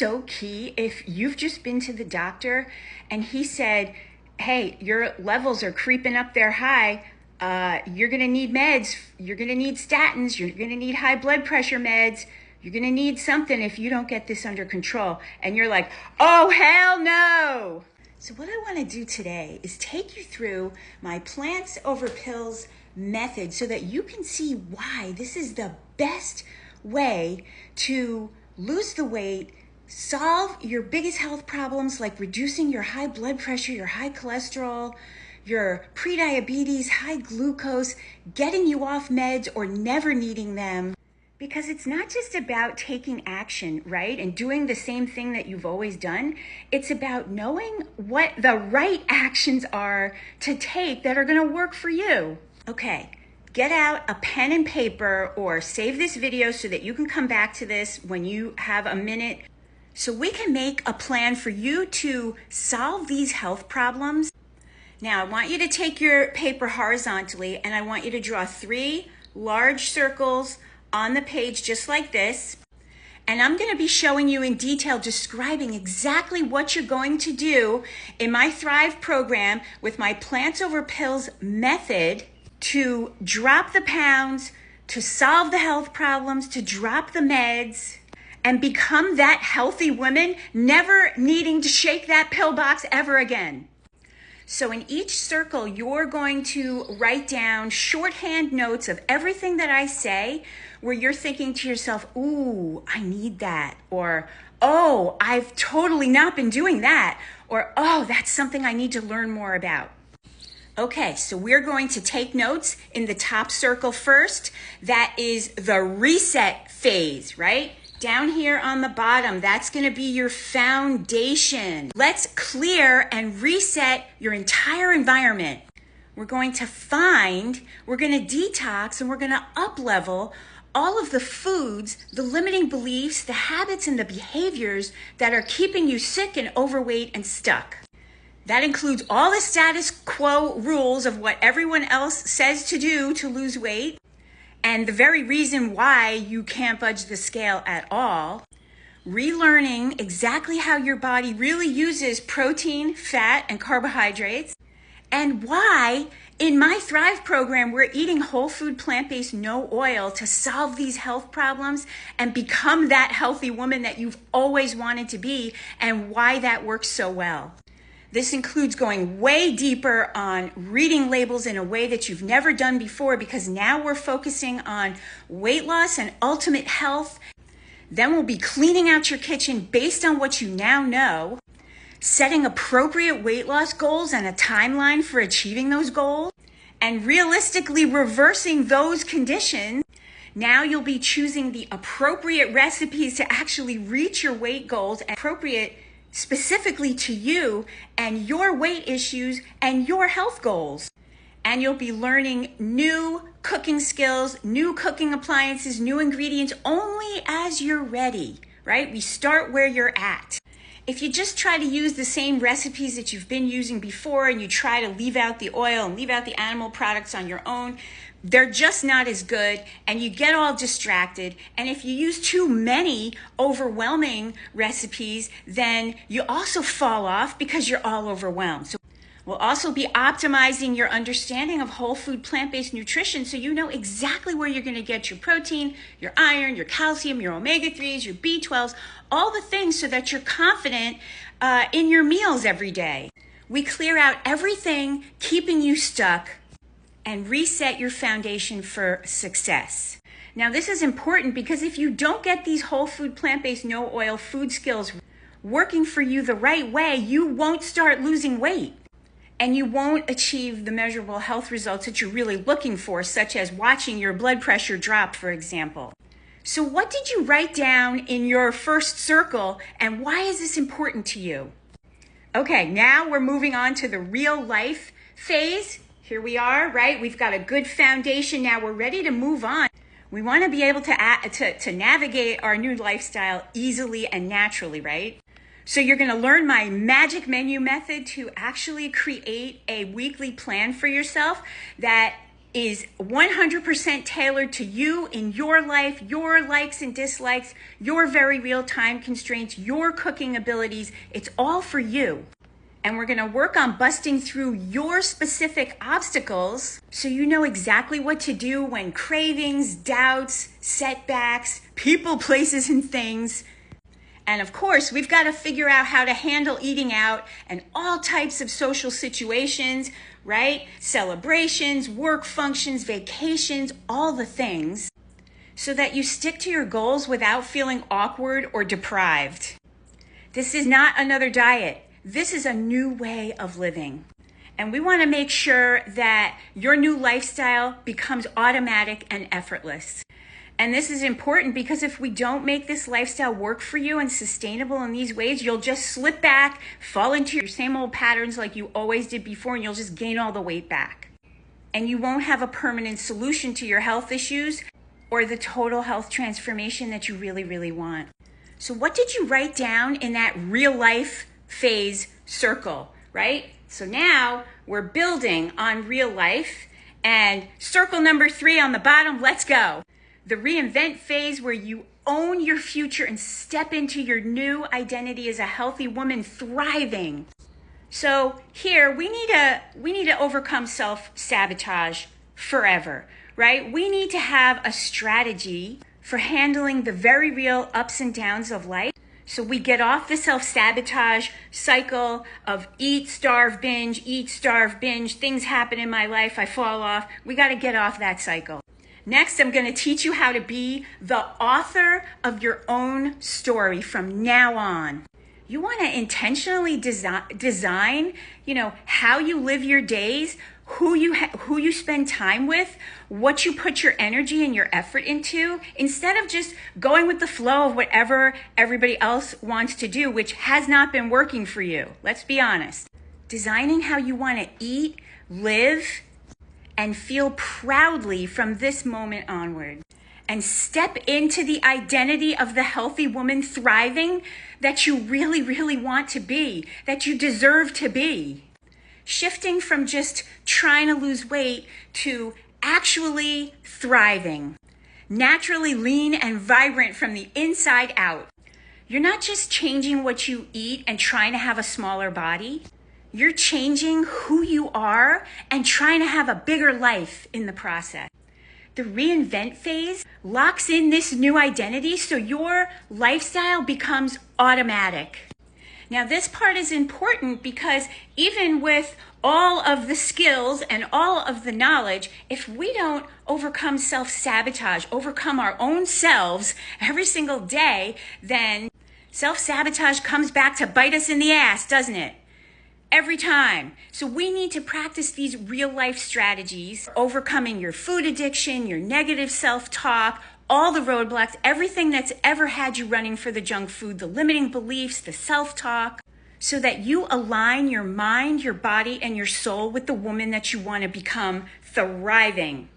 so key if you've just been to the doctor and he said, hey, your levels are creeping up there high. You're going to need meds. You're going to need statins. You're going to need high blood pressure meds. You're going to need something if you don't get this under control. And you're like, oh, hell no. So what I want to do today is take you through my plants over pills method so that you can see why this is the best way to lose the weight, solve your biggest health problems like reducing your high blood pressure, your high cholesterol, your prediabetes, high glucose, getting you off meds or never needing them. Because it's not just about taking action, right? And doing the same thing that you've always done. It's about knowing what the right actions are to take that are going to work for you. Okay, get out a pen and paper or save this video so that you can come back to this when you have a minute. So we can make a plan for you to solve these health problems. Now, I want you to take your paper horizontally and I want you to draw 3 large circles on the page just like this. And I'm going to be showing you in detail, describing exactly what you're going to do in my Thrive program with my Plants Over Pills method to drop the pounds, to solve the health problems, to drop the meds, and become that healthy woman, never needing to shake that pill box ever again. So in each circle, you're going to write down shorthand notes of everything that I say, where you're thinking to yourself, ooh, I need that. Or, oh, I've totally not been doing that. Or, oh, that's something I need to learn more about. Okay, so we're going to take notes in the top circle first. That is the reset phase, right? Down here on the bottom, that's going to be your foundation. Let's clear and reset your entire environment. We're going to detox, and we're going to up-level all of the foods, the limiting beliefs, the habits, and the behaviors that are keeping you sick and overweight and stuck. That includes all the status quo rules of what everyone else says to do to lose weight, and the very reason why you can't budge the scale at all. Relearning exactly how your body really uses protein, fat, and carbohydrates, and why in my Thrive program, we're eating whole food, plant-based, no oil to solve these health problems and become that healthy woman that you've always wanted to be, and why that works so well. This includes going way deeper on reading labels in a way that you've never done before, because now we're focusing on weight loss and ultimate health. Then we'll be cleaning out your kitchen based on what you now know, setting appropriate weight loss goals and a timeline for achieving those goals, and realistically reversing those conditions. Now you'll be choosing the appropriate recipes to actually reach your weight goals, and appropriate specifically to you and your weight issues and your health goals. And you'll be learning new cooking skills, new cooking appliances, new ingredients only as you're ready, right? We start where you're at. If you just try to use the same recipes that you've been using before and you try to leave out the oil and leave out the animal products on your own, they're just not as good, and you get all distracted. And if you use too many overwhelming recipes, then you also fall off because you're all overwhelmed. So we'll also be optimizing your understanding of whole food, plant-based nutrition so you know exactly where you're going to get your protein, your iron, your calcium, your omega-3s, your B12s, all the things so that you're confident in your meals every day. We clear out everything keeping you stuck and reset your foundation for success. Now, this is important because if you don't get these whole food, plant-based, no oil food skills working for you the right way, you won't start losing weight. And you won't achieve the measurable health results that you're really looking for, such as watching your blood pressure drop, for example. So what did you write down in your first circle, and why is this important to you? Okay, now we're moving on to the real life phase. Here we are, right? We've got a good foundation. Now we're ready to move on. We want to be able to navigate our new lifestyle easily and naturally, right? So you're going to learn my magic menu method to actually create a weekly plan for yourself that is 100% tailored to you in your life, your likes and dislikes, your very real time constraints, your cooking abilities. It's all for you. And we're gonna work on busting through your specific obstacles so you know exactly what to do when cravings, doubts, setbacks, people, places, and things. And of course, we've got to figure out how to handle eating out and all types of social situations, right? Celebrations, work functions, vacations, all the things, so that you stick to your goals without feeling awkward or deprived. This is not another diet. This is a new way of living. And we want to make sure that your new lifestyle becomes automatic and effortless. And this is important because if we don't make this lifestyle work for you and sustainable in these ways, you'll just slip back, fall into your same old patterns like you always did before, and you'll just gain all the weight back. And you won't have a permanent solution to your health issues or the total health transformation that you really, really want. So what did you write down in that real life phase circle, right? So now we're building on real life, and circle number 3 on the bottom, let's go. The reinvent phase, where you own your future and step into your new identity as a healthy woman thriving. So here we need to overcome self-sabotage forever, right? We need to have a strategy for handling the very real ups and downs of life. So we get off the self-sabotage cycle of eat, starve, binge, things happen in my life, I fall off. We got to get off that cycle. Next, I'm going to teach you how to be the author of your own story from now on. You want to intentionally design, how you live your days, who you spend time with, what you put your energy and your effort into, instead of just going with the flow of whatever everybody else wants to do, which has not been working for you. Let's be honest. Designing how you want to eat, live, and feel proudly from this moment onward. And step into the identity of the healthy woman thriving that you really, really want to be, that you deserve to be. Shifting from just trying to lose weight to actually thriving. Naturally lean and vibrant from the inside out. You're not just changing what you eat and trying to have a smaller body. You're changing who you are and trying to have a bigger life in the process. The reinvent phase locks in this new identity so your lifestyle becomes automatic. Now, this part is important because even with all of the skills and all of the knowledge, if we don't overcome self-sabotage, overcome our own selves every single day, then self-sabotage comes back to bite us in the ass, doesn't it? Every time. So we need to practice these real life strategies, overcoming your food addiction, your negative self-talk, all the roadblocks, everything that's ever had you running for the junk food, the limiting beliefs, the self-talk, so that you align your mind, your body, and your soul with the woman that you want to become thriving.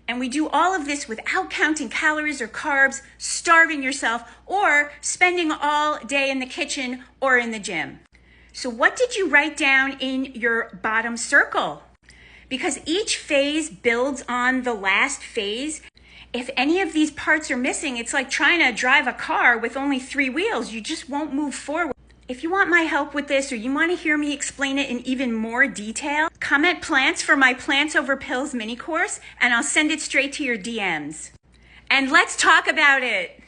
And we do all of this without counting calories or carbs, starving yourself, or spending all day in the kitchen or in the gym. So what did you write down in your bottom circle? Because each phase builds on the last phase. If any of these parts are missing, it's like trying to drive a car with only 3 wheels. You just won't move forward. If you want my help with this, or you want to hear me explain it in even more detail, comment plants for my Plants Over Pills mini course, and I'll send it straight to your DMs. And let's talk about it.